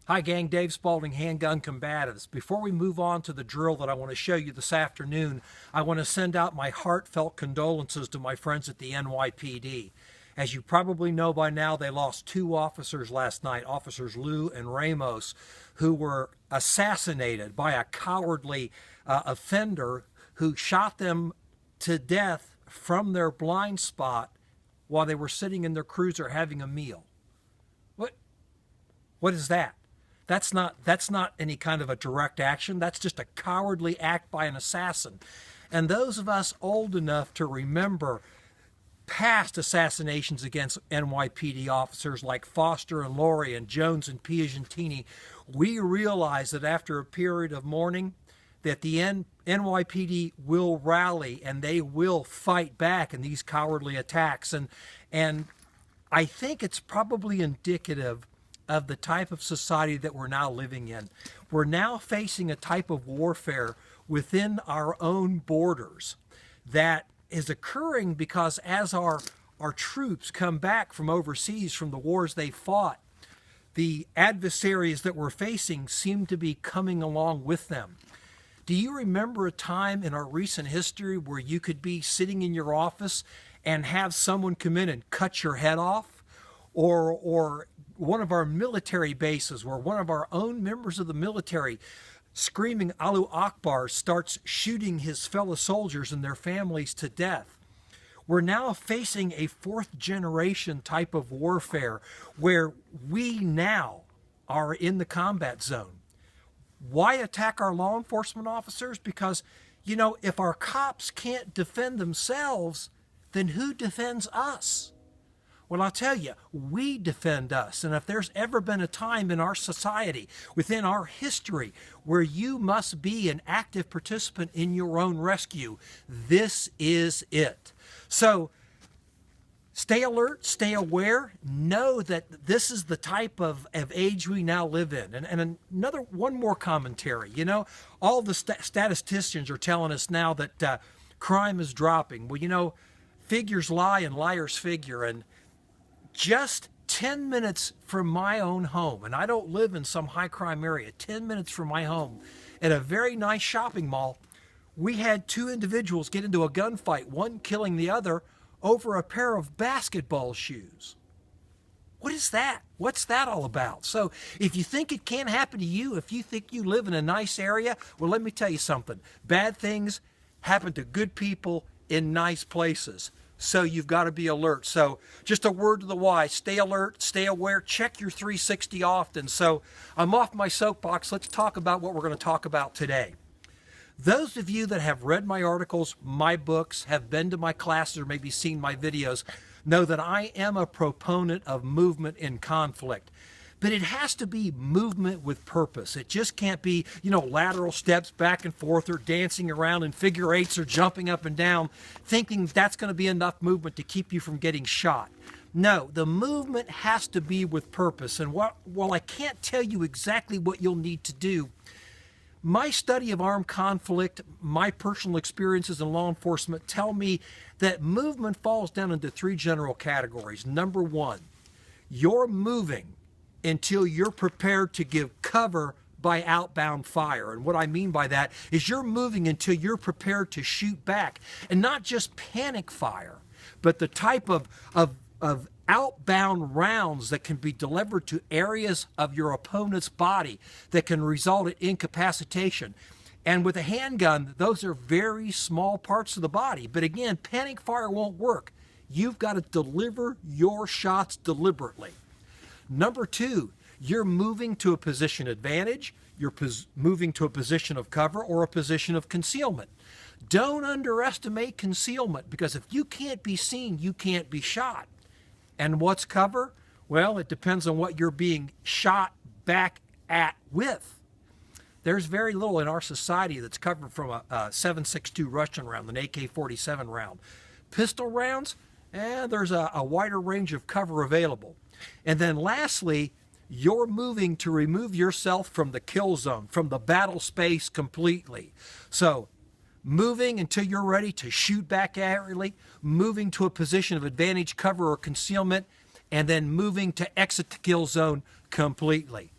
Hi gang, Dave Spalding, Handgun Combatives. Before we move on to the drill that I want to show you this afternoon, I want to send out my heartfelt condolences to my friends at the NYPD. As you probably know by now, they lost two officers last night, Officers Liu and Ramos, who were assassinated by a cowardly offender who shot them to death from their blind spot while they were sitting in their cruiser having a meal. What is that? That's not any kind of a direct action. That's just a cowardly act by an assassin. And those of us old enough to remember past assassinations against NYPD officers like Foster and Laurie and Jones and Piagentini, we realize that after a period of mourning, that the NYPD will rally and they will fight back in these cowardly attacks. And I think it's probably indicative of the type of society that we're now living in. We're now facing a type of warfare within our own borders that is occurring because as our troops come back from overseas from the wars they fought, the adversaries that we're facing seem to be coming along with them. Do you remember a time in our recent history where you could be sitting in your office and have someone come in and cut your head off? Or one of our military bases where one of our own members of the military screaming Allahu Akbar starts shooting his fellow soldiers and their families to death. We're now facing a fourth generation type of warfare where we now are in the combat zone. Why attack our law enforcement officers? Because, if our cops can't defend themselves, then who defends us? Well, I'll tell you, we defend us. And if there's ever been a time in our society, within our history, where you must be an active participant in your own rescue, this is it. So stay alert, stay aware, know that this is the type of age we now live in. And one more commentary. All the statisticians are telling us now that crime is dropping. Well, figures lie and liars figure. And just 10 minutes from my own home, and I don't live in some high crime area, 10 minutes from my home, at a very nice shopping mall, we had two individuals get into a gunfight, one killing the other over a pair of basketball shoes. What is that? What's that all about? So if you think it can't happen to you, if you think you live in a nice area, well, let me tell you something. Bad things happen to good people in nice places. So you've got to be alert. So just a word to the wise, stay alert, stay aware, check your 360 often. So I'm off my soapbox. Let's talk about what we're going to talk about today. Those of you that have read my articles, my books, have been to my classes, or maybe seen my videos, know that I am a proponent of movement in conflict. But it has to be movement with purpose. It just can't be, lateral steps back and forth or dancing around in figure eights or jumping up and down, thinking that's going to be enough movement to keep you from getting shot. No, the movement has to be with purpose. And while I can't tell you exactly what you'll need to do, my study of armed conflict, my personal experiences in law enforcement tell me that movement falls down into three general categories. Number one, you're moving until you're prepared to give cover by outbound fire. And what I mean by that is you're moving until you're prepared to shoot back, and not just panic fire, but the type of outbound rounds that can be delivered to areas of your opponent's body that can result in incapacitation. And with a handgun, those are very small parts of the body. But again, panic fire won't work. You've got to deliver your shots deliberately. Number two, you're moving to a position advantage, you're moving to a position of cover or a position of concealment. Don't underestimate concealment, because if you can't be seen, you can't be shot. And what's cover? Well, it depends on what you're being shot back at with. There's very little in our society that's covered from a 7.62 Russian round, an AK-47 round. Pistol rounds, there's a wider range of cover available. And then lastly, you're moving to remove yourself from the kill zone, from the battle space completely. So moving until you're ready to shoot back accurately, moving to a position of advantage, cover, or concealment, and then moving to exit the kill zone completely.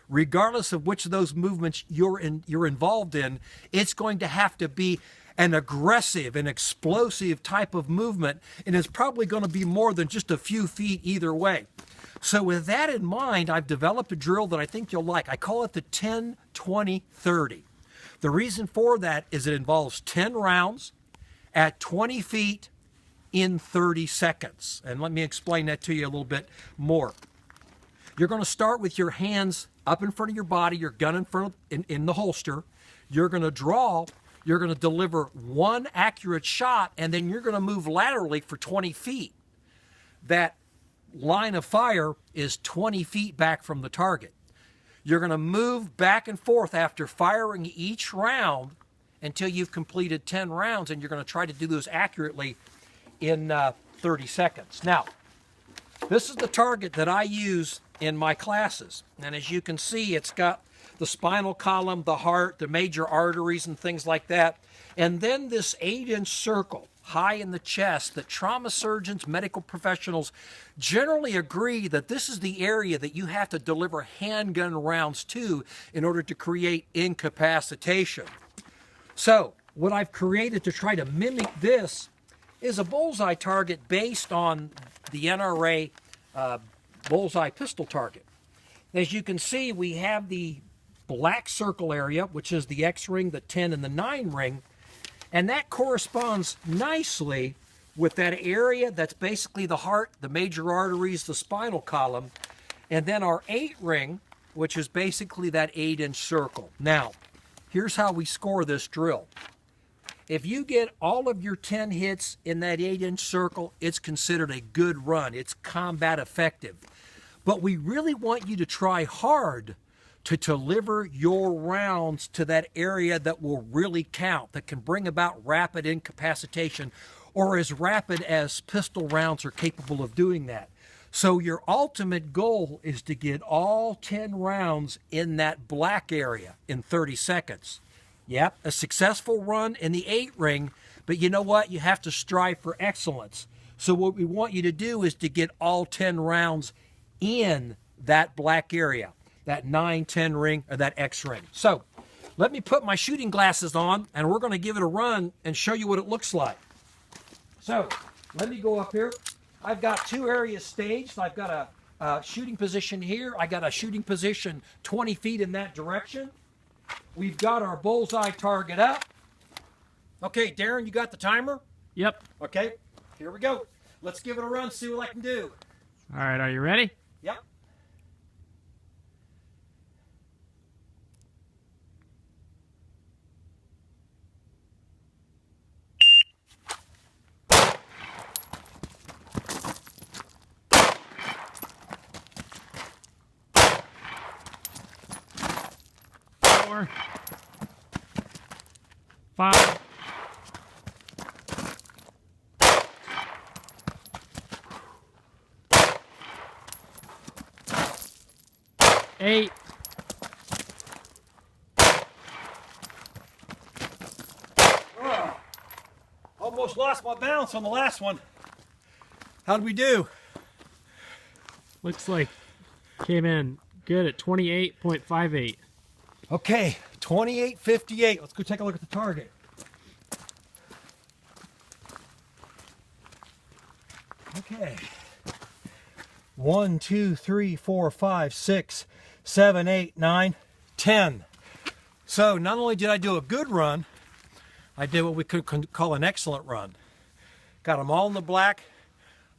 regardless of which of those movements you're involved in, it's going to have to be an aggressive and explosive type of movement, and it's probably going to be more than just a few feet either way. So with that in mind, I've developed a drill that I think you'll like. I call it the 10-20-30. The reason for that is it involves 10 rounds at 20 feet in 30 seconds. And let me explain that to you a little bit more. You're going to start with your hands up in front of your body, your gun in the holster. You're going to draw, you're going to deliver one accurate shot, and then you're going to move laterally for 20 feet. That line of fire is 20 feet back from the target. You're going to move back and forth after firing each round until you've completed 10 rounds, and you're going to try to do those accurately in 30 seconds. Now, this is the target that I use in my classes, and as you can see, it's got the spinal column, the heart, the major arteries and things like that, and then this 8-inch circle high in the chest that trauma surgeons, medical professionals generally agree that this is the area that you have to deliver handgun rounds to in order to create incapacitation. So what I've created to try to mimic this is a bullseye target based on the NRA bullseye pistol target. As you can see, we have the black circle area, which is the X ring, the 10, and the 9 ring, and that corresponds nicely with that area that's basically the heart, the major arteries, the spinal column, and then our 8 ring, which is basically that 8-inch circle. Now, here's how we score this drill. If you get all of your 10 hits in that 8-inch circle, it's considered a good run. It's combat effective. But we really want you to try hard to deliver your rounds to that area that will really count, that can bring about rapid incapacitation, or as rapid as pistol rounds are capable of doing that. So your ultimate goal is to get all 10 rounds in that black area in 30 seconds. Yep, a successful run in the 8 ring, but you know what? You have to strive for excellence. So what we want you to do is to get all 10 rounds in that black area, that 9-10 ring, or that X ring. So let me put my shooting glasses on, and we're going to give it a run and show you what it looks like. So let me go up here. I've got 2 areas staged. I've got a shooting position here. I got a shooting position 20 feet in that direction. We've got our bullseye target up. Okay, Darren, you got the timer? Yep. Okay, here we go. Let's give it a run, see what I can do. All right, are you ready? Yep. Four, 5, 8, Almost lost my balance on the last one. How'd we do? looks like came in good at 28.58. Okay, 28.58. Let's go take a look at the target. Okay. 1, 2, 3, 4, 5, 6, 7, 8, 9, 10. So not only did I do a good run, I did what we could call an excellent run. Got them all in the black,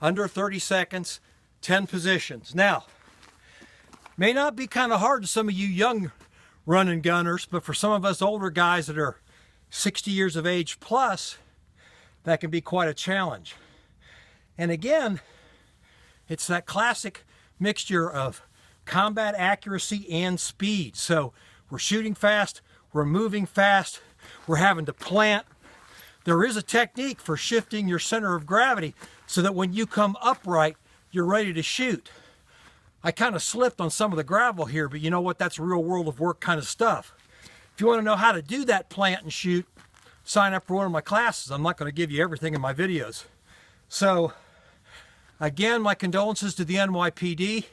under 30 seconds, 10 positions. Now, may not be kind of hard to some of you young running gunners, but for some of us older guys that are 60 years of age plus, that can be quite a challenge. And again, it's that classic mixture of combat accuracy and speed. So we're shooting fast, we're moving fast, we're having to plant. There is a technique for shifting your center of gravity so that when you come upright, you're ready to shoot. I kind of slipped on some of the gravel here, but you know what? That's real world of work kind of stuff. If you want to know how to do that plant and shoot, sign up for one of my classes. I'm not going to give you everything in my videos. So again, my condolences to the NYPD.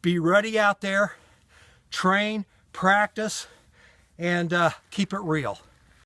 Be ready out there. train, practice, and keep it real.